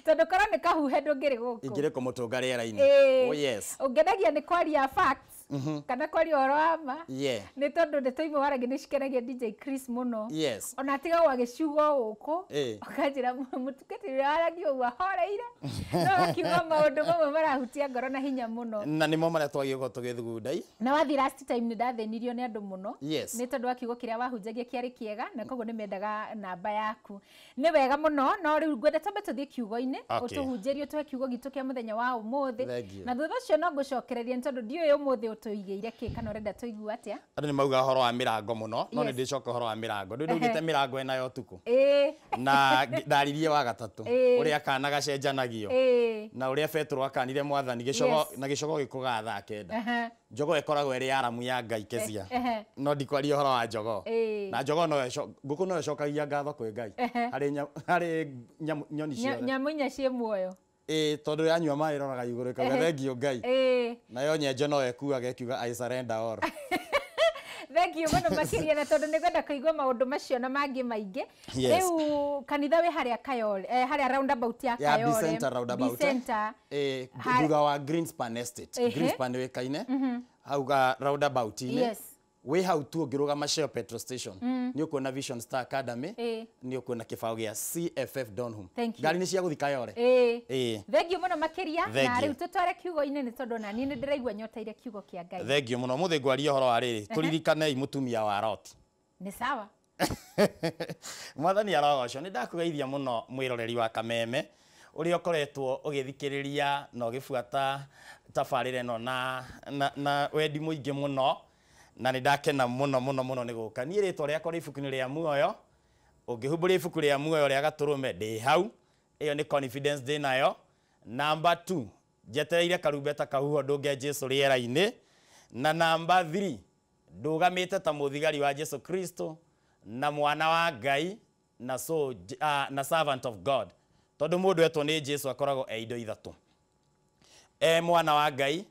Tondu korwo ni kahuhe ndungiri guku ingire kumutunga riera-ini. Oh yes. Ungenagia ni kwaria facts kana kwaria oro ama. Yeah. Ni tondu ndeto imwe waragia ni cikenagia DJ Chris muno. Yes. Ona tiga wa giciugo guku akanjira mutukati waragia wa horeire no akiuga maundu mamwe marahutia ngoro na hinya muno na nimo maria twagirwo tugithugundai na wathi last time ni ndathenirio ni andu muno. Yes. Ni tondu akiugo kiria wahunjagia kiari kiega na koguo ni mendaga namba yaku ni wega muno no riu ngwenda tambe tuthie kiugo-ini utuhunjerie tuhe kiugo gitu kia muthenya wa umuthi na thutha ucio no ngucokereria ni tondu ndiyo umuthi utuigeire ki kana urenda tuigua atia andu ni mauga horo wa mirango muno no ni ndicoka horo wa mirango ndu ndugite mirango ena yo tuku na ndaririe wa gatatu uria kana gacenjanagio na uria Petro akanire mwathani gicogo na gicogo gikugatha kenda njogo ekoragwo eri aramu ya Ngai kezia no ndikwaria horo wa njogo na njogo no nguku no ecokagia ngatho kwi Ngai hari nyoni ciothe nyamunya cie muoyo tondu yanyua mai roraga iguru kauga thengio Ngai na yo nyenje no ekuaga ekiuga I surrender all. Thank you muno makiria na tondu nigwenda kuigua maundu macio na mangi maingi riu kanitha we haria Kayole haria roundabout ya Kayole Bicenter thutha wa Greenspan Estate Greenspan we kaine hauga roundabout ine yes we hau tu ngirugama Shell petrol station ni ukuona Vision Star Academy ni ukuona kibao gia CFF Donholm ngari ni cia guthi Kayole thank you muno makiria na riu tutware kiugo-ini ni tondu nani ni ndiraigua nyota ile kiugo kia Ngai thank you muno muthi ngwaria horo wa riri turirikane mutumia wa Lot ni sawa mwathani arogoco ni ndakugeithia muno mwiroreri wa Kameme uri okoretwo ugithikiriria na ugifuata tafarire no na wendi muingi muno na ni ndakena muno ni guka ni ritwa riakwa ri ibuku-ini ria muoyo ungihumbura ibuku ria muoyo ria gaturume ndi hau iyo ni confidence day nayo number 2 jetereire karumbeta kahuho ndunge Jesu riera-ini na number 3 ndugamite ta muthigari wa Jesu Kristo na mwana wa Ngai na servant of God tondu mundu etwo ni Jesu akoragwo indo ithatu mwana wa Ngai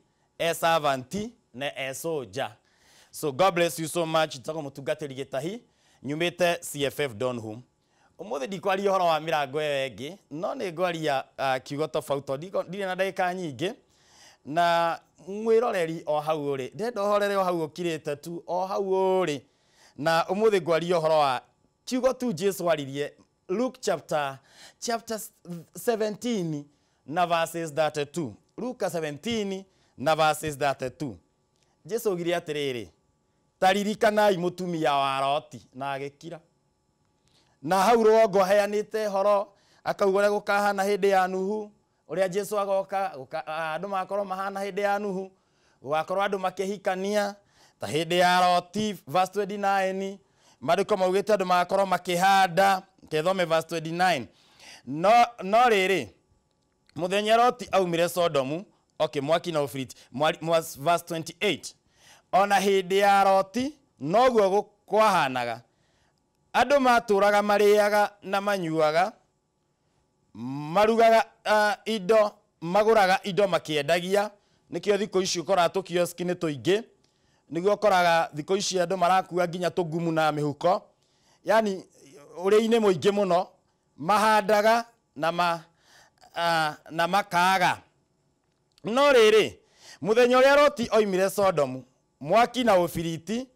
servant na soldier. So God bless you so much. Tako mutungatiri Gitahi nyumite CFF Donholm. Umuthi ndikwaria horo wa mirango wengi no ni ngwaria kiugo tofauti ndire na ndagika nyingi na mwiroreri o hau uri ndenda horere o hau ukirite tu o hau uri na umuthi ngwaria horo wa kiugo tu Jesu aririe Luke chapter 17 na verses 32 Luke 17 na verses 32 Jesu ogire atiriri taririkanai mutumia wa Loti na agikira na hau rongo heanite horo akaugore gukahana hindi ya Nuhu uria Jesu agoka andu makorwo mahana hindi ya Nuhu gugakorwo andu makihikania ta hindi ya Loti verse 29 mariko maugite andu makorwo makihanda kethome verse 29 no riri muthenya Loti aumire Sodomu mwaki na ufiriti verse 28 ona hindi ya Loti noguo kwahanaga andu maturaga mariaga na manyuaga marugaga indo maguraga indo makiendagia nikio thiko ici ukora tu kioski ni tuingi niguo koraga thiko ici andu marakua nginya tugumu na mihuko yani uri-ini muingi muno mahandaga na makaga no riri muthenya uria Loti oimire Sodomu mwaki na ufiriti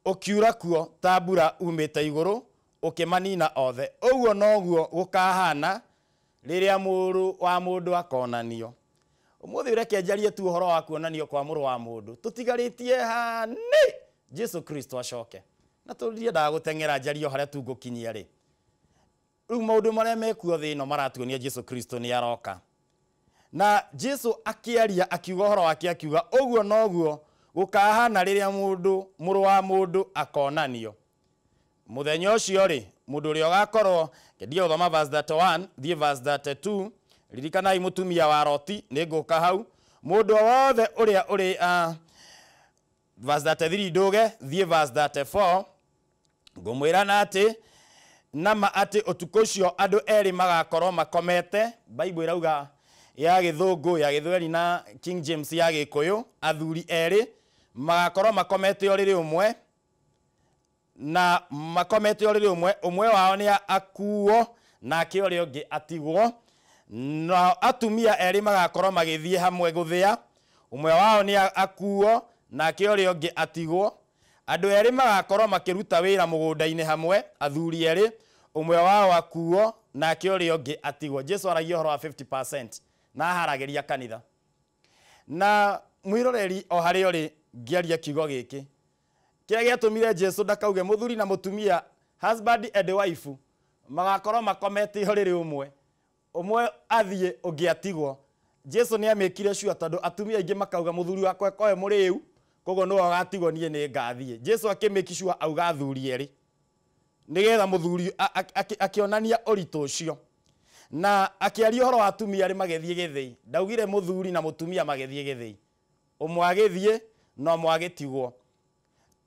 ukiura kuo tabura umite iguru ukimanina othe uguo noguo gukahana riria muru wa mundu akonanio umuthi ureke njarie tu horo wa kuonanio kwa muru wa mundu tutigaritie hani Jesu Kristo acoke na turindaga gutengera njario haria tungukinyia ri riu maundu maria mekuo thino maratuonia Jesu Kristo ni aroka na Jesu akiaria akiuga horo wake akiuga uguo noguo gukahana riria muru wa mundu akonanio muthenya ucio ri mundu uri ogakorwo ngiye uthoma verse 31 thie verse 32 ririkanai mutumia wa Loti ni nguka hau mundu wothe uria uri verse 33 nduge thie verse 34 ngumwira na ati nama ati utuko ucio andu eri magakorwo makomete Bible irauga ya githungu ya githweri na King James ya gikuyu athuri eri magakorwo makomete oriri umwe na makomete oriri umwe wao ni akuo nake ũrĩa ũngĩ atigwo. Na atumia erĩ magakorwo magĩthiĩ hamwe gũthĩa, ũmwe wao nĩ akuo nake ũrĩa ũngĩ atigwo. Andũ erĩ magakorwo makĩruta wĩra mũgũnda-inĩ hamwe, athuri erĩ, ũmwe wao akuo nake ũrĩa ũngĩ atigwo. Jesu aragia ũhoro wa 50% na aharagĩria kanitha. Na mwĩroreri o harĩa ũrĩ ngĩaria kiugo gĩkĩ, kĩrĩa gĩatũmire Jesu ndakauge mũthuri na mũtumia, husband and wife, magakorwo makomete ihorĩrĩ ũmwe, ũmwe athiĩ ũngĩ atigwo. Jesu nĩ amĩkire sure tondũ atumia aingĩ makauga mũthuri wakwa koe mũrĩu, koguo nĩwe agatigwo niĩ nĩ ngathiĩ. Jesu akĩmĩki sure auga athuri erĩ, nĩgetha mũthuri akĩonania ũritũ ũcio. Na akĩaria ũhoro wa atumia arĩ magĩthiĩ gĩthĩi, ndaugire mũthuri na mũtumia magĩthiĩ gĩthĩi, ũmwe agĩthiĩ na ũmwe agĩtigwo.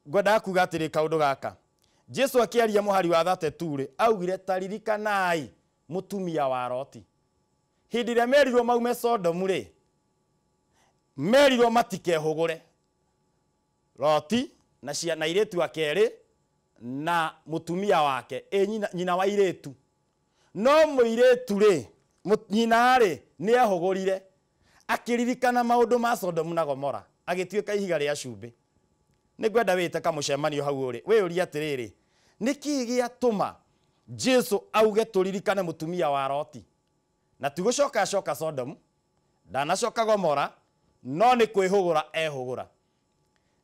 Ngwendaga kuuga atĩrĩ kaũndũ gaka, Jesu akĩaria mũhari wa 32 augire taririkanai mũtumia wa Loti. Hĩndĩ ĩrĩa merirwo maume Sodomu rĩ, merirwo matikehũgũre. Loti na ciana airĩtu akerĩ na mũtumia wake, nyina wa airĩtu. No mũirĩtu rĩ, nyina rĩ nĩ ahũgũrire, akĩririkana maũndũ ma Sodomu na Gomora, agĩtuĩka ihiga rĩa cumbĩ. Nĩngwenda wĩte kamũcemanio hau ũrĩ, wĩyũrie atĩrĩrĩ, nĩkĩ gĩatũma Jesu auge tũririkane mũtumia wa Loti? Na tigũcoka Sodomu, ndanacoka Gomora, no nĩ kwĩhũgũra ehũgũra.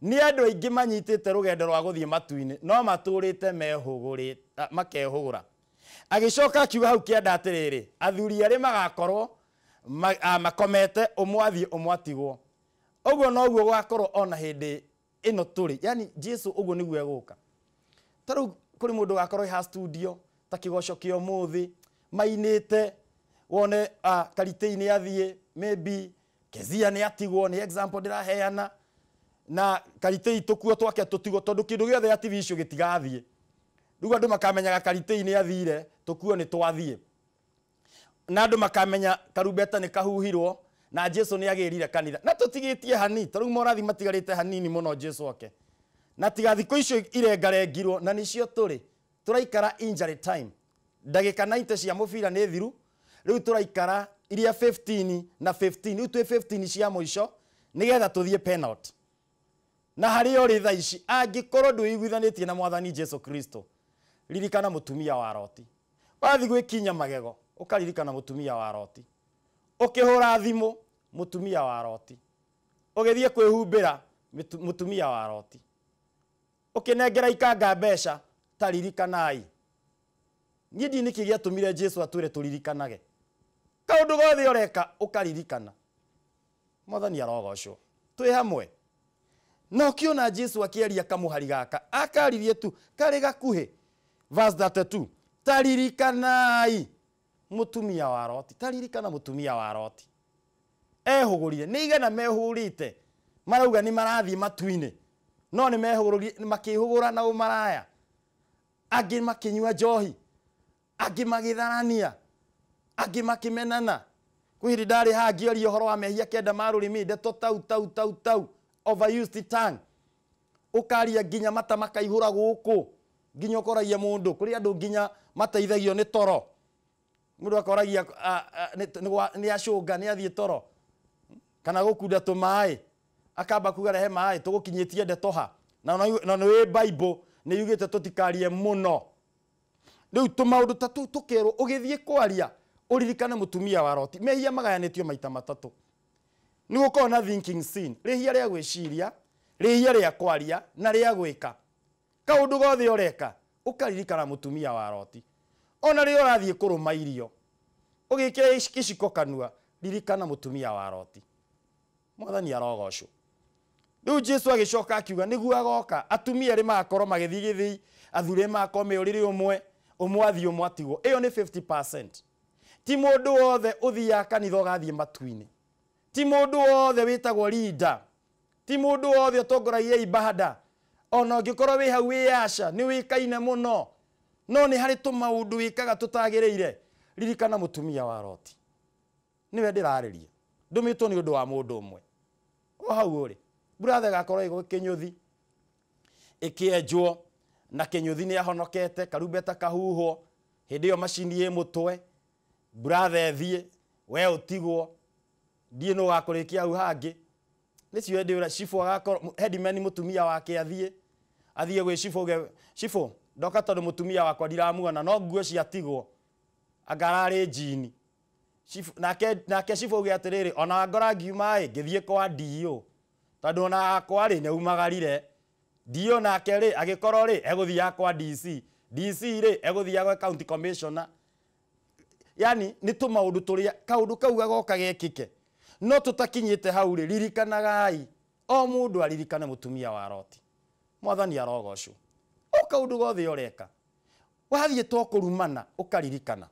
Nĩ andũ aingĩ manyitĩte rũgendo rwa gũthiĩ matu-inĩ, no matũrĩte mehũgũrĩte, makehũgũra. Agĩcoka akiuga hau kĩanda atĩrĩrĩ, athuri erĩ magakorwo makomete, ũmwe athiĩ ũmwe atigwo. Ũguo noguo gũgakorwo ona hĩndĩ ĩno tũrĩ, yani Jesu ũguo nĩguo egũka. Tarĩu kũrĩ mũndũ gakorwo ha studio ta kĩgoco kĩa ũmũthĩ, mainĩte, wone Karitĩ-inĩ athiĩ, maybe Kezia nĩ atigwo, nĩ example ndĩraheana, na Karitĩ tũkuo twake tũtigwo, tondũ kĩndũ gĩothe ya TV icio gĩtigathiĩ. Rĩu andũ makamenyaga Karitĩ-inĩ athire, tũkuo nĩ twathiĩ. Na andũ makamenya karumbeta nĩ kahuhirwo, na Jesu nĩ agĩrire kanitha. Na tũtigĩtie hani, tarĩu morathi matigarĩte hanini mũno Jesu oke. Na tiga thikũ icio irengarengirwo, na nĩcio tũrĩ. Tũraikara injury time. Ndagĩka 90 cia mũbira nĩ thiru, rĩu tũraikara iria 15 na 15, rĩu twĩ 15 cia mũico, nĩgetha tũthiĩ penalty. Na harĩ ũrĩ thaa ici, angĩkorwo ndwĩiguithanĩtie na Mwathani Jesu Kristo, ririkana mũtumia wa Loti. Wathi gwĩkinya magego, ũkaririkana mũtumia wa Loti. Ũkĩhũra thimũ, mũtumia wa Loti. Ũgĩthiĩ kwĩhumbĩra, mũtumia wa Loti. Ũkĩnengera ikanga mbeca, taririkanai. Niĩ ndiĩ nĩkĩ gĩatũmire Jesu atwĩre tũririkanage. Kaũndũ gothe ũreka ũkaririkana. Mwathani arogocwo. Twĩ hamwe. No ũkĩona Jesu akĩaria kamũhari gaka, akaririe tu karĩ gakuhĩ. Verse 32. Taririkanai mũtumia wa Loti. Taririkana mũtumia wa Loti. Ehũgũrire. Nĩ igana mehũrĩte. Marauga nĩ marathiĩ matu-inĩ. No nĩ mehũgũrire, makĩhũgũra na ũmaraya. Angĩ makĩnyua njohi. Angĩ magĩtharania. Angĩ makĩmenana. Kwĩ hĩndĩ ndarĩ haha ngĩaria ũhoro wa mehia kenda ma rũrĩmĩ, ndeto tau. Overused tongue. Ũkaria nginya mata makaihũra gũkũ. Nginya ũkoragia mũndũ, kũrĩ andũ nginya mateithagio nĩ toro. Mũndũ akoragia nĩ acũnga, nĩ athiĩ toro. Kana gũkunda tũmaĩ. Akamba kuga rehe maĩ, tũgũkinyĩtie ndeto ha. Na nĩ Bible nĩ yugĩte tũtikarie mũno. Rĩu tũmaũndũ ta tũu tũkerwo ũgĩthiĩ kwaria, ũririkane mũtumia wa Loti. Mehia magayanĩtio maita matatũ. Nĩ gũkorwo na thinking sin, rĩhia rĩa gwĩciria, rĩhia rĩa kwaria na rĩa gwĩka. Kaũndũ gothe ũreka, ũkaririkana mũtumia wa Loti. Ona rĩo ũrathiĩ kũrũma irio, ũgĩkĩra gĩciko kanua, ririkana mũtumia wa Loti. Mwathani arogocwo. Rĩu Jesu agĩcoka akiuga nĩguo agoka, atumia erĩ magakorwo magĩthiĩ gĩthĩi, athuri magakorwo me ũrĩrĩ ũmwe, ũmwe athiĩ ũmwe atigwo. Ĩyo nĩ 50%. Ti mũndũ wothe ũthiaga kanitha ũgathiĩ matu-inĩ. Ti mũndũ wothe wĩtagwo leader. Ti mũndũ wothe ũtongoragia ibada. Ona ũngĩkorwo wĩ hau wĩ aca, nĩ wĩkaine mũno. No nĩ harĩ tũmaũndũ wĩkaga tũtagĩrĩire. Ririkana mũtumia wa Loti. Nĩwe ndĩrarĩria. Ndũmĩtwo nĩ ũndũ wa mũndũ ũmwe. O hau ũrĩ. Brother gakorwo ĩgo kĩnyũthi. Ĩkĩenjwo na kĩnyũthi nĩ ahonokete, karumbeta kahuhwo. hindi yo macini ye mutwe brother thie we utigwo die no gakurikia au hangi nicio ndi ura chifu agakoro headman mutumia wake athie gwe chifu ndoka tondu mutumia wakwa ndiramuona no nguo ciatigwo agarari jini chifu nake chifu ugi atiriri ona ngora ngiuma ngithie kwa dio tondu ona akwa ri neumagarire dio nake ri agikorwo ri eguthia kwa DC ri eguthia kwa county commissioner yani ni tumaundu turia kaundu kau gagoka gekike no tutakinyite hau ri ririkanagai o mundu aririkane mutumia wa Loti mwathani arogocwo o kaundu gothe ureka wathie to kurumana ukaririkana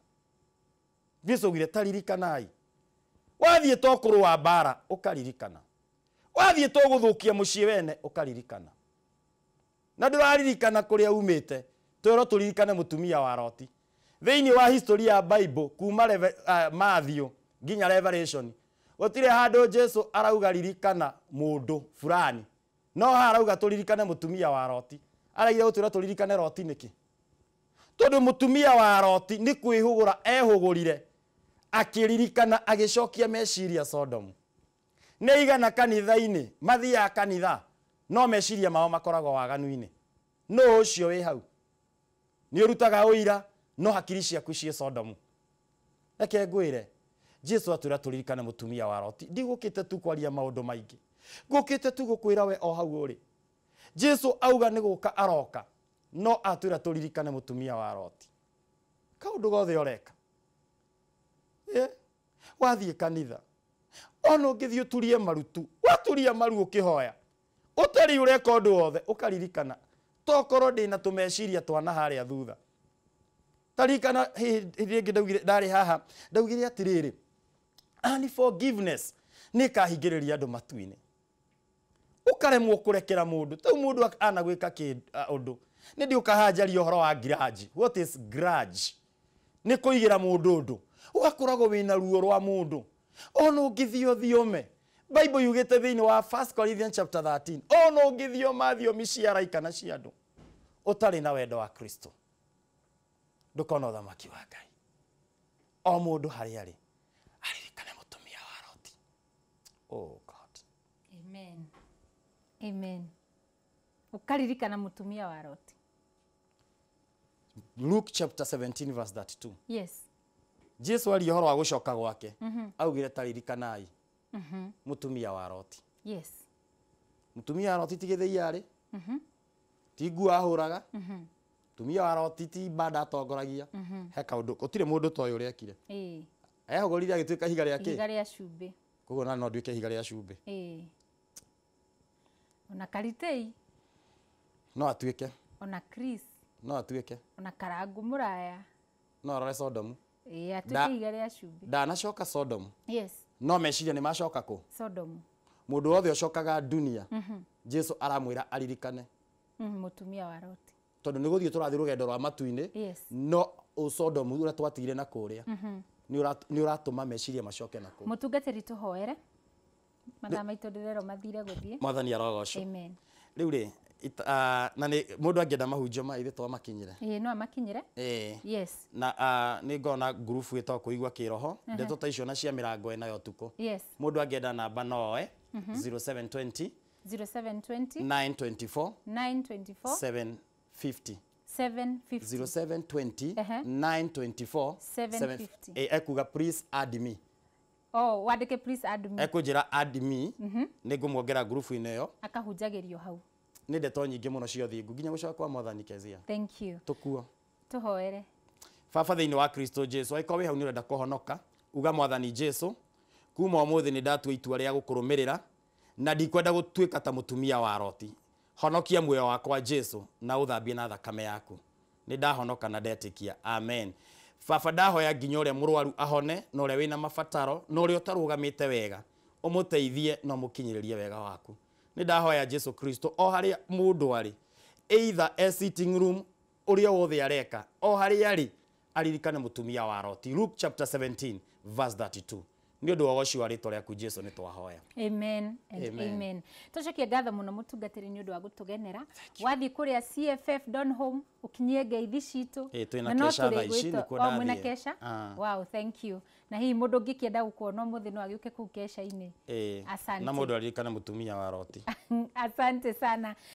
Jesu gire taririkanai wathie to kurwa bara ukaririkana wathie to guthukia mucii wene ukaririkana na nduraririkana kuria umite twero turirikane mutumia wa Loti thiini wa history ya Bible kuma Matthew nginya Revelation gutire handu Jesu arauga ririkana mundu fulani no harauga turirikane mutumia wa Loti araire gutira turirikane Loti niki tondu mutumia wa Loti ni kwihugura ehugurire akiririkana agicokia meciria Sodom ne igana kanitha-ini mathia kanitha no meciria mao makoragwo waganu-ini no ucio wi hau ni urutaga uira no hakiri ciaku cie Sodom reke ngwire Jesu atwira turirikane mutumia wa Loti ndigukite tu kwaria maundu maingi ngukite tu gukwira we o hau uri Jesu auga ni guka aroka no atwira turirikane mutumia wa Loti kaundu gothe ureka wathie kanitha ono ngithio turie marutu waturia maru ukihoya utari ureka undu wothe ukaririkana tokoro ndina tumeciria twana haria thutha tarikana hindi ndaugire ndari haha ndaugire atiriri ani forgiveness ni kahingiriria andu matuine ukaremwo kurekera mundu tau mundu ana gwika undu ni ndi ukahanjaria uhoro wa grudge. What is grudge? ni kuigira mundu undu ugakoragwo wina ruo rwa mundu ono ngithio thiome Bible yugite thiini wa 1 Corinthians chapter 13 ono ngithio mathiomi cia raika na cia andu utari na wendo wa Kristo ndukona uthamaki wa Ngai o mundu hari ari aririkane mutumia wa Loti. Oh God, amen amen ukaririkana mutumia wa Loti. Luke chapter 17 verse 32. Yes. Jesu ali horo wa gucoka gwake augire taririkanai mutumia wa Loti. Yes. Mutumia wa Loti tigithia ari tigu ahuraga mutumia wa Loti ti bada atongoragia he kaundu gutire mundu toyo urekire ehogorire agituika higa riake higa ria cumbi koguo na no nduike higa ria cumbi ona Karitei no atuike ona Chris no atuike ona Karangu Muraya no rore Sodom atuike higa ria cumbi ndanacoka Sodom. Yes. No meciria ni macoka ku Sodom mundu wothe ucokaga dunia Jesu aramwira aririkane mutumia wa Loti tondu ni guthie turathi rugendo rwa matu-ini no Sodom ura twatigire na kuria ni uratuma meciria macoke na ku mutungatiri tuhoere mathaa maitu ndirero mathire guthie mwathani arogocwo. Amen. Riu ri na ni mundu angienda mahunjio ma ithe twamakinyire no amakinyire yes na ni ngona group witwa kuigwa kiroho ndeto ta icio na cia mirango ena yo tuko yes mundu angienda namba noe 0720 924 750 0720 924 750 ekuga please add me. Oh, wadike please add me. Ekujira add me ni ngumwongera group ine yo akahunjagirio hau ni ndeto nyingi muno cio thingu nginya gucoka kwa mwathani Kezia. Thank you. Tukuo tuhoere Baba thiini wa Kristo Jesu aiko wi hau ni urenda kuhonoka uga mwathani Jesu kuma umuthi ni ndatua itua ria gukurumirira na ndikwenda gutuika ta mutumia wa Loti. Honokia muoyo wakwa Jesu na uthambie na thakame yaku. Ni ndahonoka na ndetikia. Amen. Baba ndahoya nginya uria murwaru ahone na uria wina mabataro na uria utarugamite wega umuteithie na mukinyiririe wega waku. Ni ndahoya Jesu Kristo o haria mundu ari either a sitting room uria wothe areka o haria ari aririkane mutumia wa Loti. Luke chapter 17 verse 32. nĩ ũndũ wa ũgoci wa rĩtwa rĩaku Jesu nĩ twahoya. Amen and amen. Tucokie ngatho mũno mũtungatĩri nĩ ũndũ wa gũtũgenera. Wathiĩ kũrĩa CFF Donholm ukinyie ngeithi citũ na no tũrĩ mwĩna kesha. Wow, thank you. Na hihi mũndũ ũngĩkĩenda gũkuona mũthĩ no agĩũke kũu kesha-inĩ. Asante. Na mũndũ aririkane mũtumia wa Loti. Asante sana.